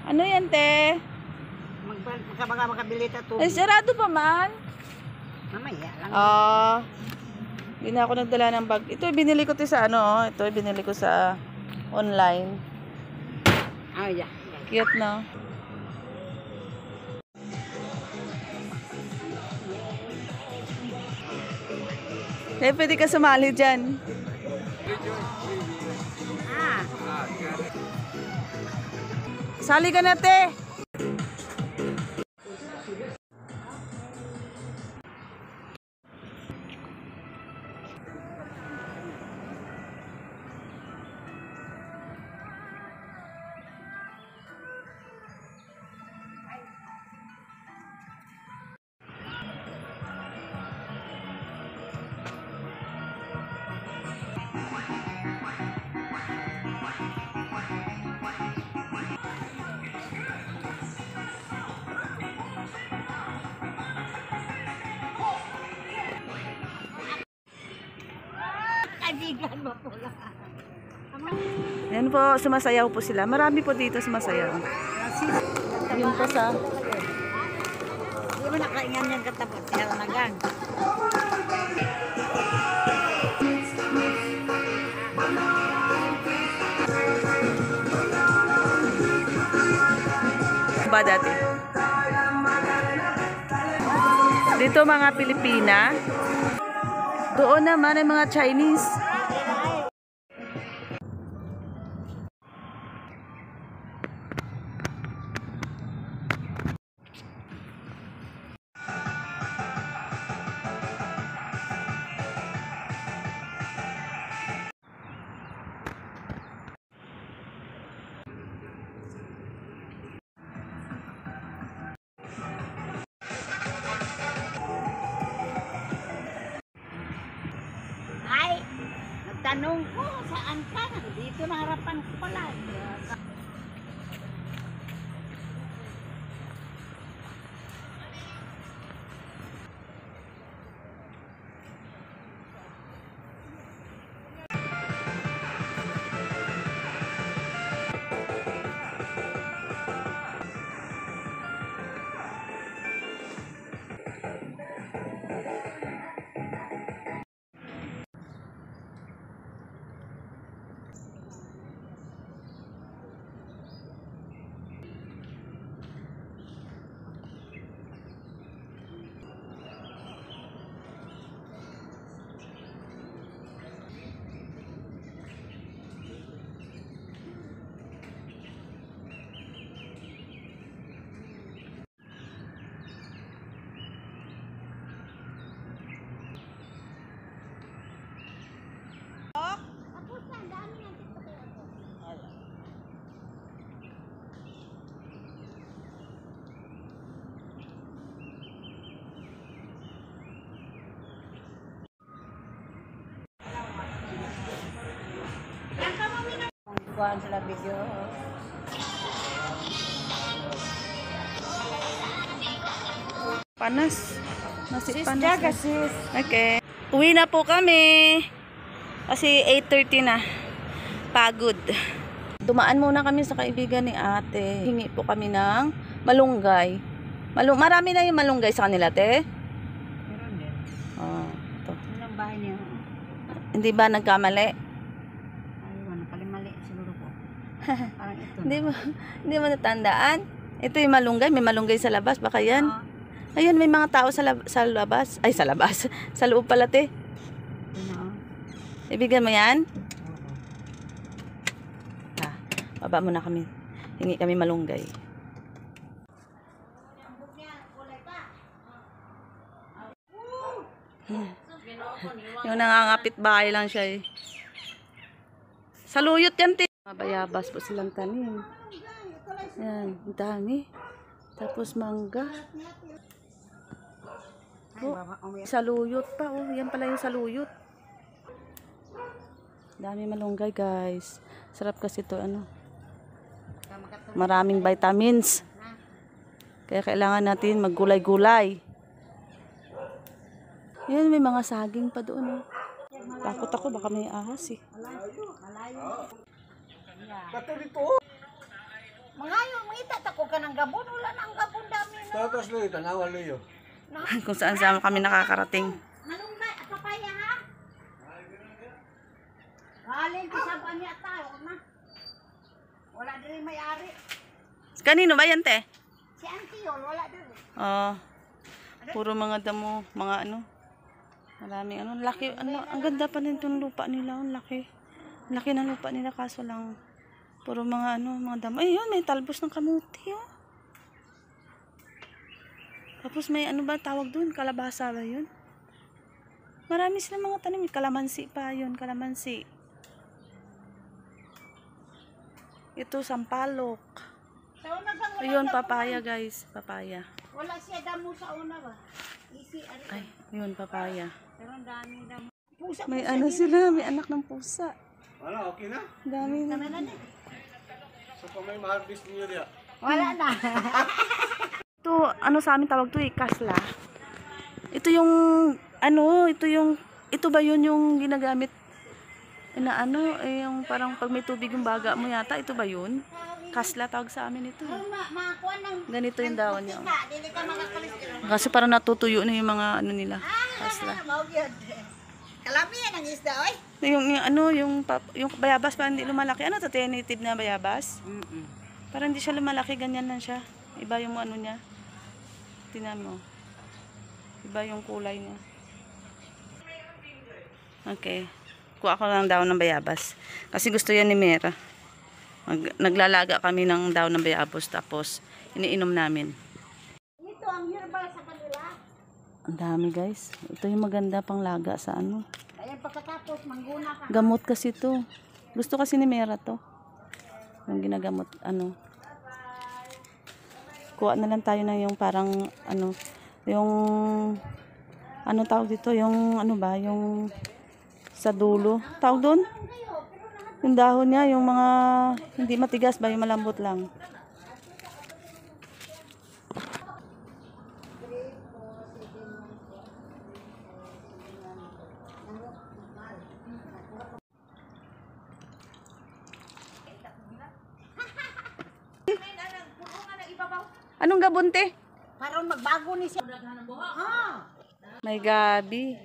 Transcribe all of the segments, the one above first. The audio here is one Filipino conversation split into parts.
Ano yan, te? Makabili ta tubig. Ay, sarado pa man. Mamaya lang. Hindi na ako nagdala ng bag. Ito, binili ko to sa ano. Ito, binili ko sa online. Oh, yeah. Cute, no? Kaya pwede ka sumali dyan. Sali ka na, te. Yan po, sumasayaw po sila. Marami po dito sumasayaw. Yun po sa... Hindi mo nakaingan yung katapos. Kaya nagang. Ba dati? Dito mga Pilipina. Doon naman ay mga Chinese. Tanong ko, saan ka? Dito na harapan ko pala. Kuhaan sila video. Panas. Nasi Sis, panas. jaga sis. Okay. Uwi na po kami. Kasi 8:30 na. Pagod. Dumaan muna kami sa kaibigan ni ate. Hingi po kami ng malunggay. Marami na yung malunggay sa kanila, te? Meron din. Oh, ito. Anong bahay niyo? Hindi ba nagkamali? Ayun, nakalimali siguro po. Parang ito. Hindi mo natandaan? Ito yung malunggay. May malunggay sa labas. Baka yan. Oo. Ayun, may mga tao sa labas. Ay, sa labas. Sa loob pala, te. Ibigyan mo yan? Baba muna kami. Hingi kami malunggay. Yung nangangapit bahay lang siya eh. Saluyot yan, te. Mabayabas po silang tanim. Yan, ang dami. Tapos mangga. Oh, saluyot pa, oh. Yan pala yung saluyot. Dami malunggay, guys. Sarap kasi ito, ano. Maraming vitamins. Kaya kailangan natin maggulay-gulay. Yan, may mga saging pa doon, oh. Takot ako, baka may ahas, eh. Mga yung mga ka ng gabon, wala na ang gabon dami na. Tapos Luyo, tanawa Luyo. Kung saan saan kami nakakarating. Malunggay at papaya ha? Galing sa banya tayo na. Wala din may-ari. Kanino ba yan, te? Si Auntie yun, wala din. Oh. Puro mga damo, mga ano. Maraming ano, laki, ano, ang ganda pa din itong lupa nila, ang laki. Ang laki ng lupa nila, kaso lang, puro mga ano, mga damo. Ay, yun, may talbos ng kamuti, oh. Tapos may ano ba tawag doon? Kalabasa ba yun? Marami silang mga tanim, kalamansi pa yun, kalamansi. Ito, sampalok. Sa una bang wala Ayun, gabon papaya na? guys, papaya. Wala siya damo sa una ba? Easy, Ay, yun, papaya. pero ang daming damo. Pusa, May ano sila, may anak ng pusa. Wala, okay na. Dami na. So kung may ma-harvest niyo diya. Wala na. Ito, ano sa amin tawag to eh, kasla. Ito yung, ano, ito ba yun yung ginagamit na ano, eh, yung parang pag may tubig yung baga mo yata, ito ba yun? Kasla tawag sa amin ito. Makakuha ng Ganito yung dahon niya. dili ka makakolesterol. Kasi parang natutuyo na yung mga ano nila. Kasla. Mao gyud. Kalami yan ang isda oy. Yung ano, yung bayabas pa hindi lumalaki. Ano to, native na bayabas? Parang hindi siya lumalaki, ganyan lang siya. Iba yung ano niya. Tingnan mo. Iba yung kulay niya. Okay. Kuha ko lang daw ng bayabas. Kasi gusto yan ni Mera. Naglalaga kami ng daw ng bayabas tapos iniinom namin. Ito ang herbal sa kanila. Ang dami guys. Ito yung maganda pang laga sa ano. Kaya pagkatapos mangguna ka. Gamot kasi to. Gusto kasi ni Mera to. Yung ginagamot ano. Kuha na lang tayo na yung parang ano, yung ano tawag dito, yung ano ba, yung sa dulo. Tawag doon? Yung dahon niya, yung mga hindi matigas ba, yung malambot lang. Anong gabunte? Karon magbago ni siya. Ha. May gabi.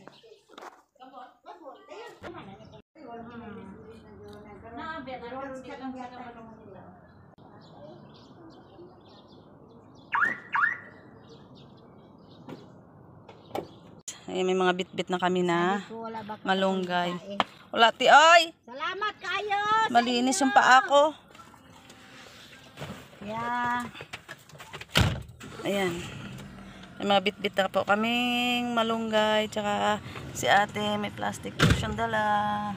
Ay, may mga bit-bit na kami na Wala ba? malunggay. Wala ti, ay! Salamat kayo. Malinis yung paa ko. Yeah. Ayan. May mga bit-bit na po kaming malunggay. Tsaka si ate may plastic po siyang dala.